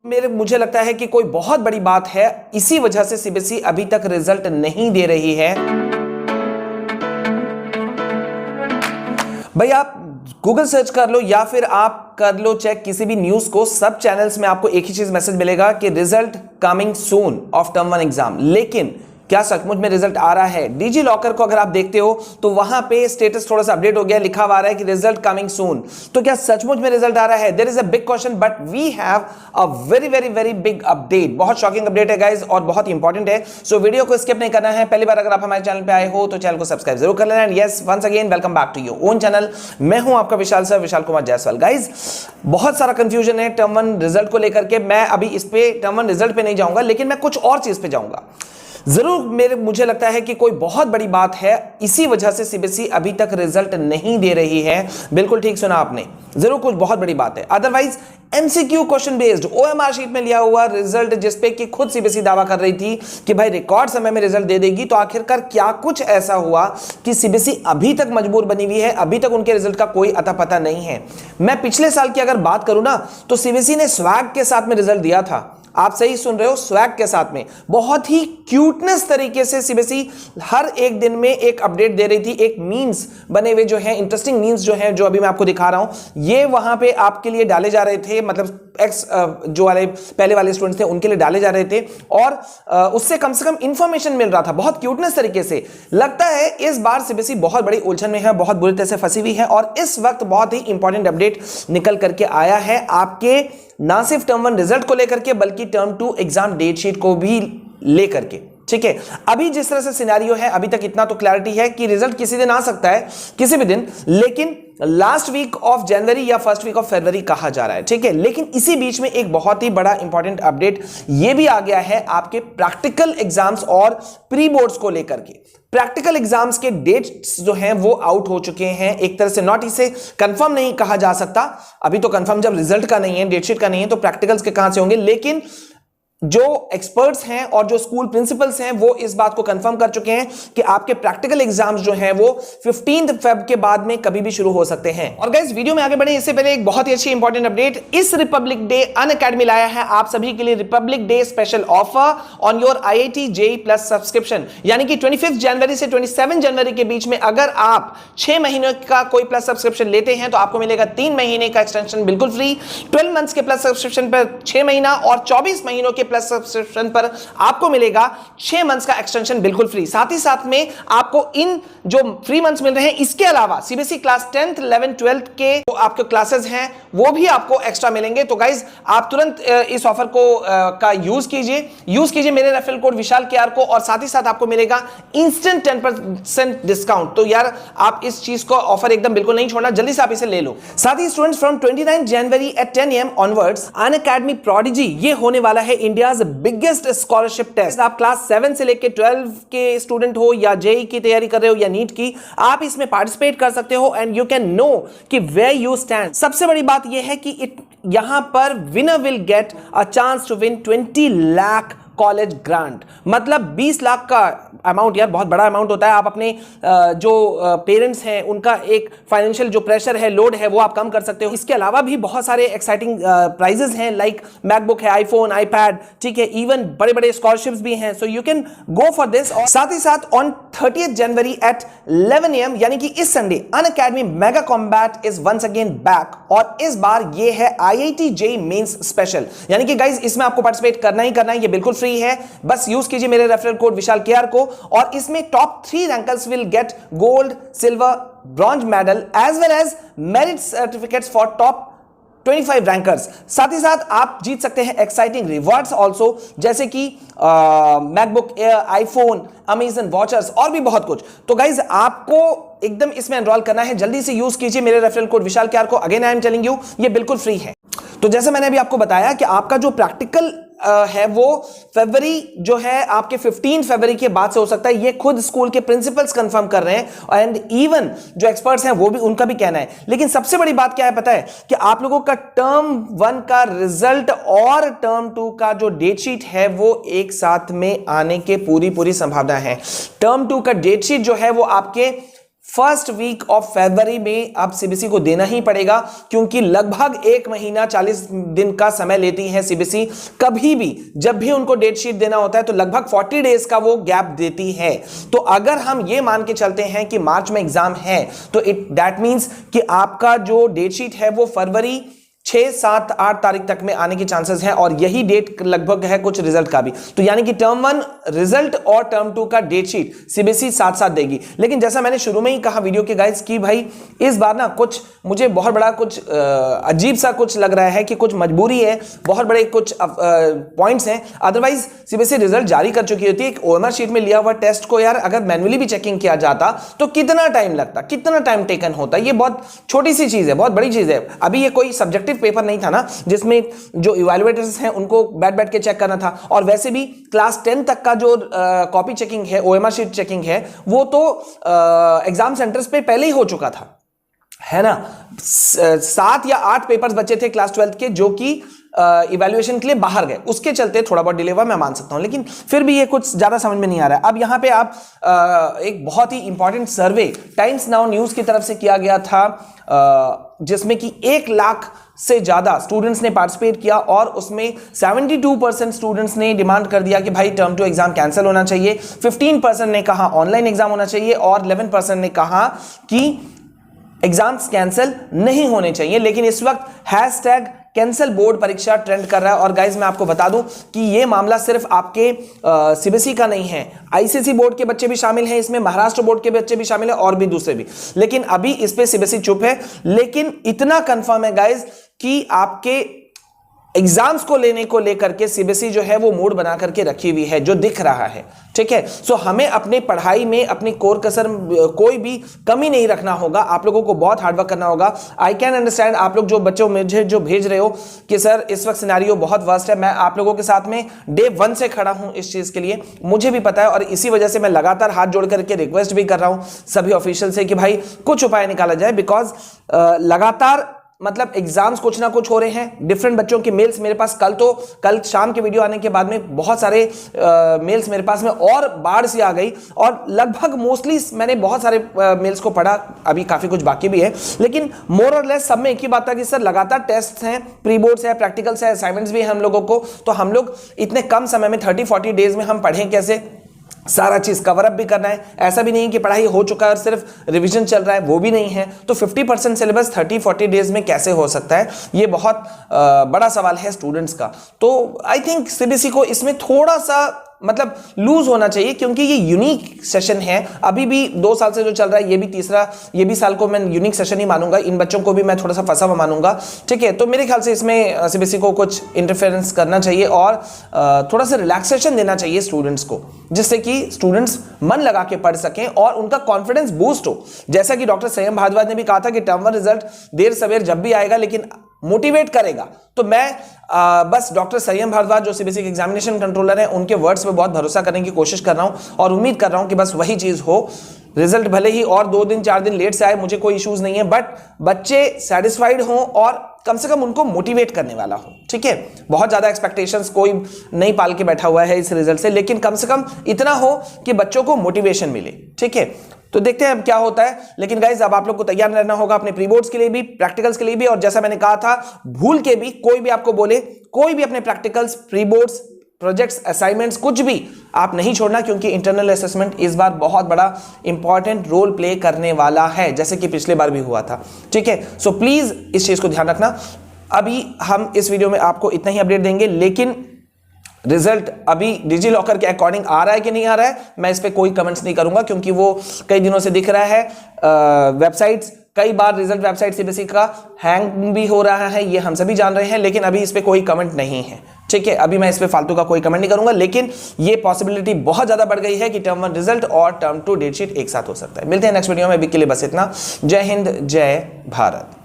मुझे लगता है कि कोई बहुत बड़ी बात है, इसी वजह से सीबीएसई अभी तक रिजल्ट नहीं दे रही है। भाई आप गूगल सर्च कर लो या फिर आप कर लो चेक किसी भी न्यूज को, सब चैनल्स में आपको एक ही चीज मैसेज मिलेगा कि result coming soon of term 1 exam. लेकिन क्या सचमुच में रिजल्ट आ रहा है? डिजी लॉकर को अगर आप देखते हो तो वहां पे स्टेटस थोड़ा सा अपडेट हो गया, लिखा हुआ आ रहा है कि रिजल्ट कमिंग सून। तो क्या सचमुच में रिजल्ट आ रहा है? There is a big question, but we have a very very very big update. बहुत शॉकिंग अपडेट है गाइस और बहुत इंपॉर्टेंट है, सो वीडियो को स्किप नहीं करना है। पहली बार अगर आप हमारे चैनल पे आए हो तो चैनल को सब्सक्राइब जरूर कर लेना। And yes, once again welcome back to your own channel. मैं हूं आपका विशाल सर, विशाल कुमार जायसवाल। गाइस बहुत सारा कंफ्यूजन है टर्म 1 रिजल्ट को लेकर के। मैं अभी इस पे टर्म 1 रिजल्ट पे नहीं जाऊंगा, लेकिन मैं कुछ और चीज पे जाऊंगा जरूर। मुझे लगता है कि कोई बहुत बड़ी बात है, इसी वजह से सीबीएसई अभी तक रिजल्ट नहीं दे रही है। बिल्कुल ठीक सुना आपने, जरूर कुछ बहुत बड़ी बात है। Otherwise MCQ question based OMR sheet में लिया हुआ रिजल्ट, जिसपे कि खुद सीबीएसई दावा कर रही थी कि भाई रिकॉर्ड समय में रिजल्ट दे देगी, तो आखिरकार क्या कुछ ऐसा हुआ कि सीबीएसई अभी तक मजबूर बनी हुई है? अभी तक उनके रिजल्ट का कोई अता पता नहीं है। मैं पिछले साल की अगर बात करूं ना, तो सीबीएसई ने स्वैग के साथ में रिजल्ट दिया था। आप सही सुन रहे हो, स्वैग के साथ में। बहुत ही क्यूटनेस तरीके से सीबीएसई हर एक दिन में एक अपडेट दे रही थी। एक मीम्स बने हुए जो हैं, इंटरेस्टिंग मीम्स जो हैं, जो अभी मैं आपको दिखा रहा हूं, ये वहां पे आपके लिए डाले जा रहे थे। मतलब जो वाले पहले वाले स्टूडेंट्स थे उनके लिए डाले जा रहे थे, और उससे कम से कम इंफॉर्मेशन मिल रहा था बहुत क्यूटनेस तरीके से। लगता है इस बार सीबीएसई बहुत बड़ी उलझन में है, बहुत बुरी तरह से फंसी हुई है, और इस वक्त बहुत ही इंपॉर्टेंट अपडेट निकल करके आया है आपके ना सिर्फ टर्म 1 रिजल्ट को लेकर के, बल्कि टर्म 2 एग्जाम डेट शीट को भी लेकर के। ठीक है, अभी जिस तरह से सिनेरियो है, अभी तक इतना तो क्लैरिटी है कि रिजल्ट किसी दिन आ सकता है, किसी भी दिन, लेकिन लास्ट वीक ऑफ जनवरी या फर्स्ट वीक ऑफ फरवरी कहा जा रहा है। ठीक है, लेकिन इसी बीच में एक बहुत ही बड़ा इंपॉर्टेंट अपडेट ये भी आ गया है आपके प्रैक्टिकल एग्जाम्स और प्री बोर्ड्स को लेकर के। प्रैक्टिकल एग्जाम्स के डेट्स जो हैं वो आउट हो चुके हैं एक तरह से। नॉट इसे कंफर्म नहीं कहा जा सकता अभी, तो कंफर्म जब रिजल्ट का नहीं है, डेटशीट का नहीं है, तो प्रैक्टिकल्स के कहां से होंगे? लेकिन जो एक्सपर्ट्स हैं और जो स्कूल प्रिंसिपल्स हैं वो इस बात को कंफर्म कर चुके हैं कि आपके प्रैक्टिकल एग्जाम्स जो हैं वो 15 फेब के बाद में कभी भी शुरू हो सकते हैं। और गाइस वीडियो में आगे बढ़े इससे पहले एक बहुत ही अच्छी इंपॉर्टेंट अपडेट। इस रिपब्लिक डे अनअकैडमी लाया है आप सभी के लिए Republic day special offer on your IIT JEE plus subscription. यानी कि 25 जनवरी से 27 जनवरी के बीच में अगर आप 6 महीने का कोई प्लस सब्सक्रिप्शन लेते हैं तो आपको मिलेगा 3 महीने का एक्सटेंशन बिल्कुल फ्री। 12 मंथ्स के प्लस सब्सक्रिप्शन पर 6 महीना और 24 महीनों के प्लस सब्सक्रिप्शन पर आपको मिलेगा 6 मंथ्स का एक्सटेंशन बिल्कुल फ्री। साथ ही साथ में आपको इन जो फ्री मंथ्स मिल रहे हैं, इसके अलावा CBSE class 10th 11th 12th के जो आपके क्लासेस हैं वो भी आपको एक्स्ट्रा मिलेंगे। तो गाइज आप तुरंत इस ऑफर को का यूज कीजिए मेरे रेफरल कोड विशाल केआर को, और साथ ही साथ आपको मिलेगा इंस्टेंट 10% डिस्काउंट। तो यार आप इस चीज को ऑफर एकदम बिल्कुल नहीं छोड़ना, जल्दी से आप इसे ले लो। साथ ही students from 29 January at 10 AM onwards Unacademy Prodigy ये होने वाला है इंडियाज बिगेस्ट स्कॉलरशिप टेस्ट। आप क्लास 7 से लेकर 12 के स्टूडेंट हो या जेई की तैयारी कर रहे हो या नीट की, आप इसमें पार्टिसिपेट कर सकते हो एंड यू कैन नो कि वेयर यू स्टैंड। सबसे बड़ी बात यह है कि यहां पर winner will get a chance to win 20 lakh college grant. मतलब 20 लाख का अमाउंट, यार बहुत बड़ा अमाउंट होता है। आप अपने जो पेरेंट्स हैं उनका एक फाइनेंशियल जो प्रेशर है, लोड है, वो आप कम कर सकते हो। इसके अलावा भी बहुत सारे एक्साइटिंग प्राइजेस हैं, लाइक मैकबुक है, आईफोन, आईपैड, ठीक है, इवन बड़े बड़े स्कॉलरशिप्स भी हैं। So you can go for this. और साथ ही साथ on 30th January eight 11 AM यानी कि इस Sunday Unacademy mega combat is once again back, और इस बार ये है IIT JEE मेंस स्पेशल। यानी कि गाइज इसमें आपको पार्टिसिपेट करना ही करना है, ये बिल्कुल फ्री है। बस यूज कीजिए मेरे रेफरल कोड विशाल केआर को, और इसमें top 3 rankers will get gold, silver, bronze medal as well as merit certificates for top 25 rankers. साथ ही साथ आप जीत सकते हैं एक्साइटिंग रिवॉर्ड्स ऑल्सो, जैसे कि MacBook air, iPhone, Amazon watchers और भी बहुत कुछ। तो गाइज आपको एकदम इसमें एनरोल करना है, जल्दी से यूज कीजिए मेरे रेफरल कोड विशाल केआर को। Again I am telling you, ये बिल्कुल फ्री है। तो जैसे मैंने अभी आपको बताया कि आपका जो प्रैक्टिकल है वो फरवरी जो है आपके 15 फरवरी के बाद से हो सकता है। ये खुद स्कूल के प्रिंसिपल्स कंफर्म कर रहे हैं, एंड इवन जो एक्सपर्ट्स हैं वो भी, उनका भी कहना है। लेकिन सबसे बड़ी बात क्या है पता है कि आप लोगों का टर्म 1 का रिजल्ट और टर्म 2 का जो डेट शीट है वो एक साथ में आने के पूरी संभावना है। टर्म 2 का डेट शीट जो है वो आपके फर्स्ट वीक ऑफ फरवरी में अब सीबीएसई को देना ही पड़ेगा, क्योंकि लगभग 1 महीना 40 दिन का समय लेती है सीबीएसई। कभी भी जब भी उनको डेट शीट देना होता है तो लगभग 40 डेज का वो गैप देती है। तो अगर हम ये मान के चलते हैं कि मार्च में एग्जाम है तो दैट मींस कि आपका जो डेट शीट है वो फरवरी 6, 7, 8 तारीख तक में आने की चांसेस हैं, और यही डेट लगभग है कुछ रिजल्ट का भी। तो यानी कि टर्म 1 रिजल्ट और टर्म 2 का डेट शीट सीबीएसई साथ साथ देगी। लेकिन जैसा मैंने शुरू में ही कहा वीडियो के गाइस कि भाई इस बार ना कुछ मुझे बहुत बड़ा कुछ अजीब सा कुछ लग रहा है कि कुछ मजबूरी है, बहुत बड़े कुछ पॉइंट्स हैं। अदरवाइज सीबीएसई रिजल्ट जारी कर चुकी होती है। एक ओएमआर शीट में लिया हुआ टेस्ट को यार अगर मैन्युअली भी चेकिंग किया जाता तो कितना टाइम लगता, कितना टाइम टेकन होता। ये बहुत छोटी सी चीज है, बहुत बड़ी चीज है। अभी ये कोई सब्जेक्टिव पेपर नहीं था ना जिसमें जो इवैल्यूएटर्स हैं उनको बैठ के चेक करना था। और वैसे भी क्लास 10 तक का जो कॉपी चेकिंग है, ओएमआर शीट चेकिंग है, वो तो एग्जाम सेंटर्स पे पहले ही हो चुका था, है ना। 7 या 8 पेपर्स बचे थे क्लास 12 के जो कि इवैल्यूएशन के लिए बाहर गए, उसके चलते थोड़ा बहुत डिले हुआ, मैं मान सकता हूं। लेकिन फिर भी ये कुछ ज्यादा समझ में नहीं आ रहा है। अब यहां पे आप एक बहुत ही इंपॉर्टेंट सर्वे टाइम्स नाउ न्यूज की तरफ से किया गया था, जिसमें कि 1 लाख से ज्यादा स्टूडेंट्स ने पार्टिसिपेट किया, और उसमें 72% स्टूडेंट्स ने डिमांड कर दिया कि भाई टर्म 2 एग्जाम कैंसिल होना चाहिए, 15% ने कहा ऑनलाइन एग्जाम होना चाहिए, और 11% ने कहा कि एग्जाम्स कैंसिल नहीं होने चाहिए। लेकिन इस वक्त हैशटैग कैंसिल बोर्ड परीक्षा ट्रेंड कर रहा है। और गाइज मैं आपको बता दूं कि यह मामला सिर्फ आपके सीबीएसई का नहीं है, आईसीएसई बोर्ड के बच्चे भी शामिल हैं इसमें, महाराष्ट्र बोर्ड के बच्चे भी शामिल हैं, और भी दूसरे भी। लेकिन अभी इस पे सीबीएसई चुप है। लेकिन इतना कंफर्म है गाइज कि आपके एग्जाम्स को लेने को लेकर के सीबीएसई जो है वो मूड बना करके रखी हुई है, जो दिख रहा है, ठीक है। सो हमें अपनी पढ़ाई में अपनी कोर कसर कोई भी कमी नहीं रखना होगा। आप लोगों को बहुत हार्डवर्क करना होगा। आई कैन अंडरस्टैंड आप लोग जो बच्चों मुझे जो भेज रहे हो कि सर इस वक्त सिनेरियो बहुत वर्स्ट है। मैं आप लोगों के साथ में डे 1 से खड़ा हूं इस चीज के लिए, मुझे भी पता है, और इसी वजह से मैं लगातार हाथ जोड़ करके रिक्वेस्ट भी कर रहा हूं सभी ऑफिशियल से कि भाई कुछ उपाय निकाला जाए। बिकॉज लगातार मतलब एग्जाम्स कुछ ना कुछ हो रहे हैं, डिफरेंट बच्चों के मेल्स मेरे पास कल शाम के वीडियो आने के बाद में बहुत सारे मेल्स मेरे पास में और बाढ़ सी आ गई, और लगभग मोस्टली मैंने बहुत सारे मेल्स को पढ़ा, अभी काफी कुछ बाकी भी है। लेकिन मोर और लेस सब में एक ही बात था कि सर लगातार टेस्ट हैं, प्री बोर्ड्स है, प्रैक्टिकल्स है, असाइनमेंट्स भी हैं हम लोगों को, तो हम लोग इतने कम समय में 30-40 डेज में हम पढ़ें कैसे, सारा चीज कवर अप भी करना है। ऐसा भी नहीं कि पढ़ाई हो चुका है और सिर्फ रिवीजन चल रहा है, वो भी नहीं है। तो 50% सिलेबस 30-40 डेज में कैसे हो सकता है, ये बहुत बड़ा सवाल है स्टूडेंट्स का। तो आई थिंक सीबीएसई को इसमें थोड़ा सा मतलब लूज होना चाहिए, क्योंकि ये यूनिक सेशन है। अभी भी 2 साल से जो चल रहा है, ये भी साल को मैं यूनिक सेशन ही मानूंगा। इन बच्चों को भी मैं थोड़ा सा फंसा हुआ मानूंगा, ठीक है। तो मेरे ख्याल से इसमें सीबीएसई को कुछ इंटरफेरेंस करना चाहिए और थोड़ा सा रिलैक्सेशन देना चाहिए स्टूडेंट्स को, जिससे कि स्टूडेंट्स मन लगा के पढ़ सकें और उनका कॉन्फिडेंस बूस्ट हो। जैसा कि डॉक्टर संयम भारद्वाज ने भी कहा था कि टर्म 1 रिजल्ट देर सवेर जब भी आएगा लेकिन मोटिवेट करेगा। तो मैं बस डॉक्टर संयम भारद्वाज जो सीबीएसई के एग्जामिनेशन कंट्रोलर हैं, उनके वर्ड्स पे बहुत भरोसा करने की कोशिश कर रहा हूं, और उम्मीद कर रहा हूं कि बस वही चीज हो। रिजल्ट भले ही और 2 दिन 4 दिन लेट से आए, मुझे कोई इश्यूज नहीं है, बट बच्चे सेटिस्फाइड हों और कम से कम उनको मोटिवेट करने वाला हो, ठीक है। बहुत ज्यादा एक्सपेक्टेशंस कोई नहीं पाल के बैठा हुआ है इस रिजल्ट से, लेकिन कम से कम इतना हो कि बच्चों को मोटिवेशन मिले, ठीक है। तो देखते हैं अब क्या होता है। लेकिन गाइज अब आप लोग को तैयार रहना होगा अपने प्री बोर्ड्स के लिए भी, प्रैक्टिकल्स के लिए भी, और जैसा मैंने कहा था भूल के भी कोई भी आपको बोले, कोई भी अपने practicals, pre boards, projects, assignments कुछ भी आप नहीं छोड़ना, क्योंकि इंटरनल असेसमेंट इस बार बहुत बड़ा इंपॉर्टेंट रोल प्ले करने वाला है, जैसे कि पिछले बार भी हुआ था, ठीक है। सो प्लीज इस चीज को ध्यान रखना। अभी हम इस वीडियो में आपको इतना ही अपडेट देंगे, लेकिन रिजल्ट अभी डिजी लॉकर के अकॉर्डिंग आ रहा है कि नहीं आ रहा है, मैं इस पे कोई कमेंट्स नहीं करूंगा, क्योंकि वो कई दिनों से दिख रहा है। वेबसाइट्स कई बार रिजल्ट वेबसाइट सीबीएसई का हैंग भी हो रहा है, ये हम सभी जान रहे हैं, लेकिन अभी इस पे कोई कमेंट नहीं है, ठीक है। अभी मैं इस पे फालतू का कोई कमेंट नहीं करूंगा, लेकिन ये पॉसिबिलिटी बहुत ज्यादा बढ़ गई है कि टर्म 1 रिजल्ट और टर्म 2 डेट शीट एक साथ हो सकता है। मिलते हैं नेक्स्ट वीडियो में, अभी के लिए बस इतना। जय हिंद, जय भारत।